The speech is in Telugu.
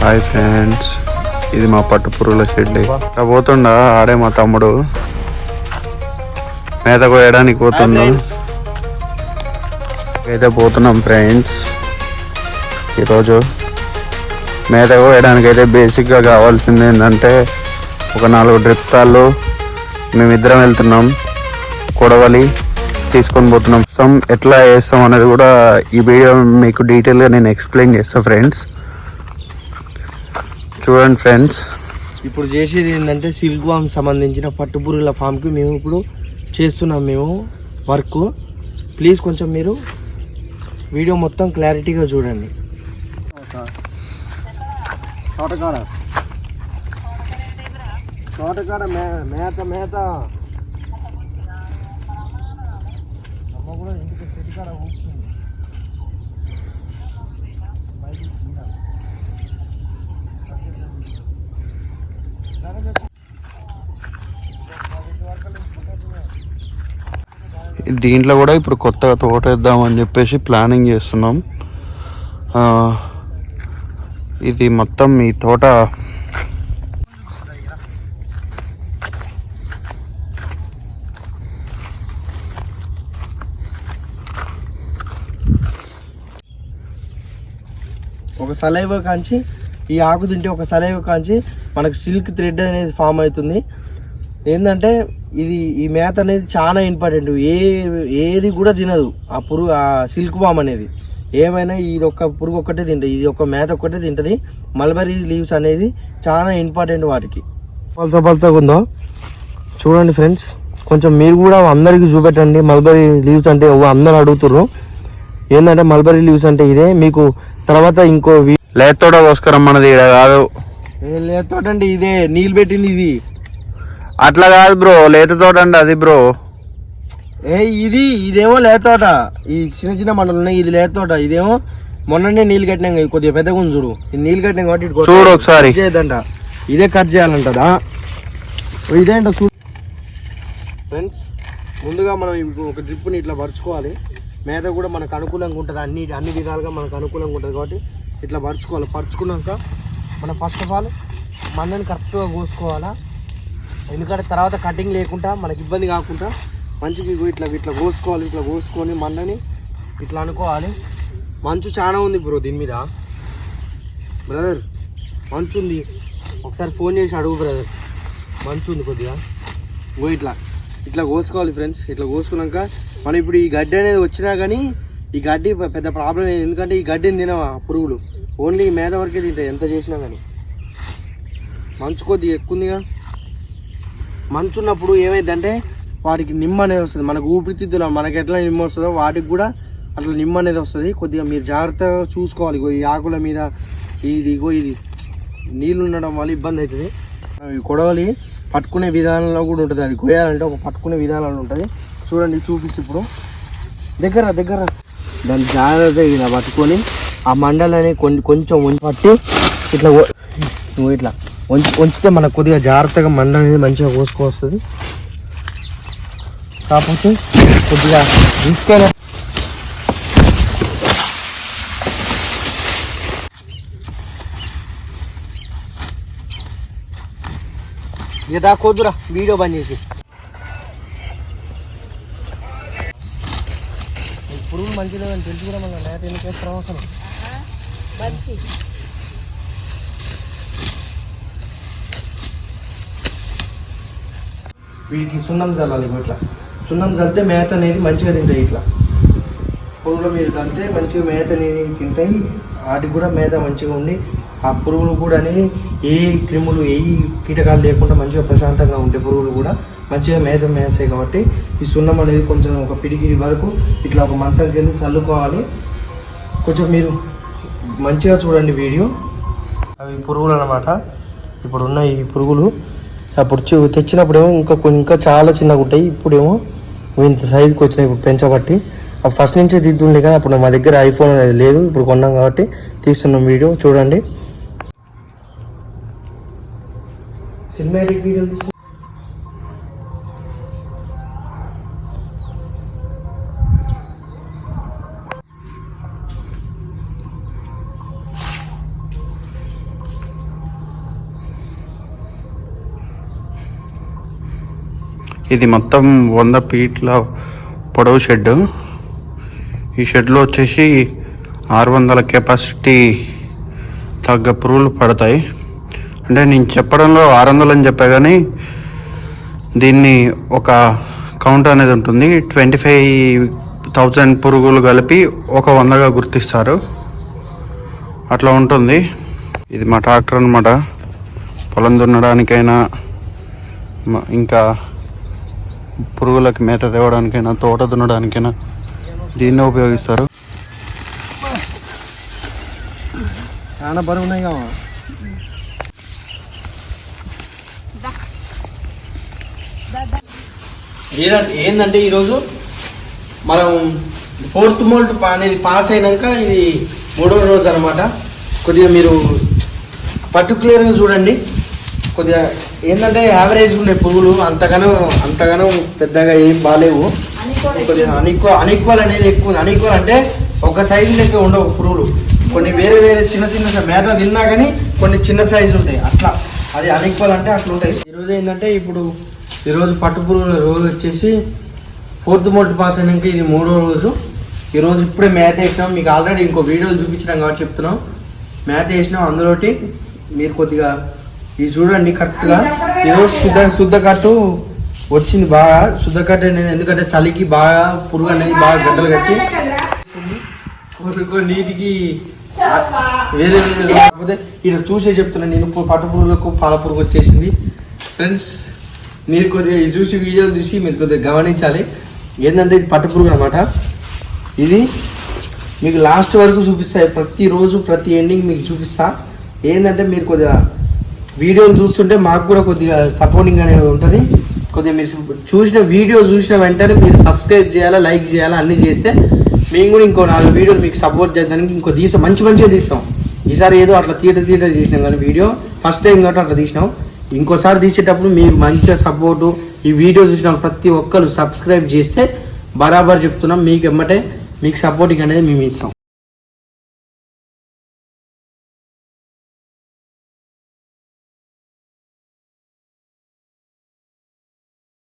హాయ్ ఫ్రెండ్స్, ఇది మా పట్టు పురుగుల షెడ్. ఇక్కడ పోతుండా ఆడే మా తమ్ముడు మేత కోయడానికి పోతుండు. అయితే పోతున్నాం ఫ్రెండ్స్. ఈరోజు మేత కోయడానికి అయితే బేసిక్గా కావాల్సింది ఏంటంటే ఒక 4 డ్రిప్ తాళ్ళు. మేమిద్దరం వెళ్తున్నాం, కొడవలి తీసుకొని పోతున్నాం. ఎట్లా వేస్తాం అనేది కూడా ఈ వీడియో మీకు డీటెయిల్గా నేను ఎక్స్ప్లెయిన్ చేస్తాను ఫ్రెండ్స్. చూడండి ఫ్రెండ్స్, ఇప్పుడు చేసేది ఏంటంటే సిల్క్ వామ్ సంబంధించిన పట్టుపురుగుల ఫామ్కి మేము ఇప్పుడు చేస్తున్నాం వర్క్. ప్లీజ్ కొంచెం మీరు వీడియో మొత్తం క్లారిటీగా చూడండి. తోటకాడ మేత అమ్మ కూడా ఇంటికి చెట్టుకాడ ఊపుతుంది. దీంట్లో కూడా ఇప్పుడు కొత్తగా తోట వేద్దామని చెప్పేసి ప్లానింగ్ చేస్తున్నాం. ఇది మొత్తం ఈ తోట ఒక సలైవ కాంచి ఈ ఆకు తింటే ఒక సలైవ కాంచి మనకు సిల్క్ థ్రెడ్ అనేది ఫామ్ అవుతుంది. ఏంటంటే ఈ మేత అనేది చాలా ఇంపార్టెంట్. ఏది కూడా తినదు ఆ సిల్క్ వామ్ అనేది. ఏమైనా ఇది ఒక పురుగు ఒక్కటే తింటుంది, ఇది ఒక మేత ఒక్కటే తింటుంది. మల్బరీ లీవ్స్ అనేది చాలా ఇంపార్టెంట్ వాటికి. పల్చగా ఉందో చూడండి ఫ్రెండ్స్, కొంచెం మీరు కూడా అందరికీ చూపెట్టండి. మల్బరీ లీవ్స్ అంటే అందరూ అడుగుతుర్రు. ఏంటంటే మల్బరీ లీవ్స్ అంటే ఇదే. మీకు తర్వాత ఇంకో లేతోట కోసుకురమ్మన్నది ఈడ కాదు. లేతోట అంటే ఇదే, నీళ్ళు పెట్టింది ఇది. అట్లా కాదు బ్రో, లేత తోట అంటే అది బ్రో. ఇదేమో లేతోట. ఈ చిన్న మండలు ఉన్నాయి, ఇది లేతోట. ఇదేమో మొన్ననే నీళ్ళు కట్టినాం, కొద్దిగా పెద్దగా ఉంది చూడు. ఇది నీళ్ళు కట్టినాం కాబట్టి చూడు ఒకసారి. చేయదంట, ఇదే కట్ చేయాలంటదా. ఇదేంట చూడు ఫ్రెండ్స్. ముందుగా మనం ఒక డ్రిప్ని ఇట్లా పరుచుకోవాలి. మేత కూడా మనకు అనుకూలంగా ఉంటుంది, అన్ని విధాలుగా మనకు అనుకూలంగా ఉంటుంది కాబట్టి ఇట్లా పరుచుకోవాలి. పరుచుకున్నాక మనం ఫస్ట్ ఆఫ్ ఆల్ మండని కరెక్ట్గా కోసుకోవాలా. ఎందుకంటే తర్వాత కటింగ్ లేకుండా మనకి ఇబ్బంది కాకుండా మంచిగా ఇట్లా కోసుకోవాలి. ఇట్లా కోసుకొని మండని ఇట్లా అనుకోవాలి. మంచు చాలా ఉంది బ్రో దీని మీద. బ్రదర్ మంచు ఉంది, ఒకసారి ఫోన్ చేసి అడుగు బ్రదర్. మంచు ఉంది కొద్దిగా. ఇట్లా కోసుకోవాలి ఫ్రెండ్స్. ఇట్లా కోసుకున్నాక మనం ఇప్పుడు ఈ గడ్డి అనేది వచ్చినా కానీ ఈ గడ్డి పెద్ద ప్రాబ్లం లేదు. ఎందుకంటే ఈ గడ్డిని తినవా పురుగులు, ఓన్లీ మేత వరకే తింటాయి ఎంత చేసినా కానీ. మంచు కొద్దిగా ఎక్కువ ఉందిగా. మంచు ఉన్నప్పుడు ఏమైందంటే వాటికి నిమ్మ అనేది వస్తుంది. మనకు ఊపిరితిత్తులు మనకి ఎట్లా నిమ్మ వస్తుందో వాటికి కూడా అట్లా నిమ్మ అనేది వస్తుంది. కొద్దిగా మీరు జాగ్రత్తగా చూసుకోవాలి. ఈ ఆకుల మీద ఇది నీళ్ళు ఉండడం వల్ల ఇబ్బంది అవుతుంది. ఈ కొడవలి పట్టుకునే విధానంలో కూడా ఉంటుంది. అది కొయ్యాలంటే ఒక పట్టుకునే విధానంలో ఉంటుంది. చూడండి చూపిస్తే ఇప్పుడు దగ్గర దాన్ని జాగ్రత్తగా ఇలా పట్టుకొని ఆ మండలని కొంచెం పట్టి ఇట్లా వంచితే మనకు కొద్దిగా జాగ్రత్తగా మండ అనేది మంచిగా కోసుకొస్తుంది. కాకపోతే కొద్దిగా తీసుకెళ్ళ ఇక దాకొద్దురా వీడియో బంద్ చేసి. పురుగులు మంచిగా అని తెలుసు కూడా మళ్ళీ నేత ఎందుకు వేస్తాం అసలు. వీటికి సున్నం చల్లాలి. ఇట్లా సున్నం చల్లితే మేత అనేది మంచిగా తింటాయి. ఇట్లా పురుగుల మీద చల్లితే మంచిగా మేత అనేది తింటాయి. వాటికి కూడా మేత మంచిగా ఉండి ఆ పురుగులు కూడా అనేది ఏ క్రిములు ఏ కీటకాలు లేకుండా మంచిగా ప్రశాంతంగా ఉంటాయి. పురుగులు కూడా మంచిగా మేత మేస్తాయి కాబట్టి ఈ సున్నం అనేది కొంచెం ఒక పిడికిడి వరకు ఇట్లా ఒక మంచం కింద చల్లుకోవాలి. కొంచెం మీరు మంచిగా చూడండి వీడియో. అవి పురుగులు అన్నమాట. ఇప్పుడు ఉన్న ఈ పురుగులు అప్పుడు తెచ్చినప్పుడేమో ఇంకా చాలా చిన్నగా ఉంటాయి. ఇప్పుడేమో ఇంత సైజుకి వచ్చినాయి ఇప్పుడు పెంచబట్టి. అప్పుడు ఫస్ట్ నుంచే దిద్దుండే కానీ అప్పుడు మా దగ్గర ఐఫోన్ అనేది లేదు. ఇప్పుడు కొన్నాం కాబట్టి తీస్తున్నాం వీడియో. చూడండి సినిమాటిక్ వీడియో తీస్తున్నాం. ఇది మొత్తం 100 ఫీట్ల పొడవు షెడ్. ఈ షెడ్లో వచ్చేసి 600 కెపాసిటీ తగ్గ పురుగులు పడతాయి. అంటే నేను చెప్పడంలో 600 అని చెప్పా, కానీ దీన్ని ఒక కౌంట్ అనేది ఉంటుంది. 25,000 పురుగులు కలిపి ఒక 100గా గుర్తిస్తారు. అట్లా ఉంటుంది. ఇది మా ట్రాక్టర్ అనమాట. పొలం దున్నడానికైనా, ఇంకా పురుగులకి మేత తేవడానికైనా, తోట దున్నడానికైనా దీన్నే ఉపయోగిస్తారు. చాలా బరువు ఉన్నాయి కావా. ఏంటంటే ఈరోజు మనం 4th మోల్ట్ అనేది పాస్ అయినాక ఇది 3వ రోజు అనమాట. కొద్దిగా మీరు పర్టికులర్గా చూడండి. కొద్దిగా ఏంటంటే యావరేజ్ ఉండే పురుగులు అంతగానో పెద్దగా ఏం బాగాలేవు. కొద్దిగా అన్ఈక్వల్ అనేది ఎక్కువ ఉంది. అన్ఈక్వల్ అంటే ఒక సైజు లెక్క ఉండవు పురుగులు. కొన్ని వేరే చిన్న మేత తిన్నా కానీ కొన్ని చిన్న సైజు ఉంటాయి. అట్లా అది అన్ఈక్వల్ అంటే అట్లా ఉంటాయి. ఈరోజు ఏంటంటే ఈరోజు పట్టు పురుగుల రోజు వచ్చేసి 4th మోల్ట్ పాస్ అయినాక ఇది 3వ రోజు. ఈరోజు ఇప్పుడే మేత వేసినాం. మీకు ఆల్రెడీ ఇంకో వీడియోలు చూపించినాం కాబట్టి చెప్తున్నాం. మేత వేసినాం. అందులోటి మీరు కొద్దిగా ఇది చూడండి కరెక్ట్గా. ఈరోజు శుద్ధ కట్టు వచ్చింది బాగా. శుద్ధ కట్టు అనేది ఎందుకంటే చలికి బాగా పురుగు అనేది బాగా గడ్డలు కట్టి నీటికి వేరే కాకపోతే ఇక్కడ చూసే చెప్తున్నాను నేను. పట్టు పురుగులకు పాల పురుగు వచ్చేసింది. ఫ్రెండ్స్ మీరు కొద్దిగా ఇది చూసి వీడియోలు చూసి మీరు కొద్దిగా గమనించాలి. ఏంటంటే ఇది పట్టు పురుగు అనమాట. ఇది మీకు లాస్ట్ వరకు చూపిస్తాయి. ప్రతిరోజు ప్రతి ఎండింగ్ మీకు చూపిస్తా. ఏంటంటే మీరు కొద్దిగా వీడియోలు చూస్తుంటే మాకు కూడా కొద్దిగా సపోర్టింగ్ అనేది ఉంటుంది. కొద్దిగా మీరు వీడియో చూసిన వెంటనే మీరు సబ్స్క్రైబ్ చేయాలా, లైక్ చేయాలా, అన్నీ చేస్తే మేము కూడా ఇంకో 4 వీడియోలు మీకు సపోర్ట్ చేయడానికి ఇంకో మంచిగా తీస్తాం. ఈసారి ఏదో అట్లా తీట తీసినాం కానీ వీడియో ఫస్ట్ టైం కాబట్టి అట్లా తీసినాం. ఇంకోసారి తీసేటప్పుడు మీరు మంచిగా సపోర్టు ఈ వీడియో చూసిన ప్రతి ఒక్కరు సబ్స్క్రైబ్ చేస్తే బరాబర్ చెప్తున్నాం మీకు ఎమ్మటే మీకు సపోర్టింగ్ అనేది మేము ఇస్తాం.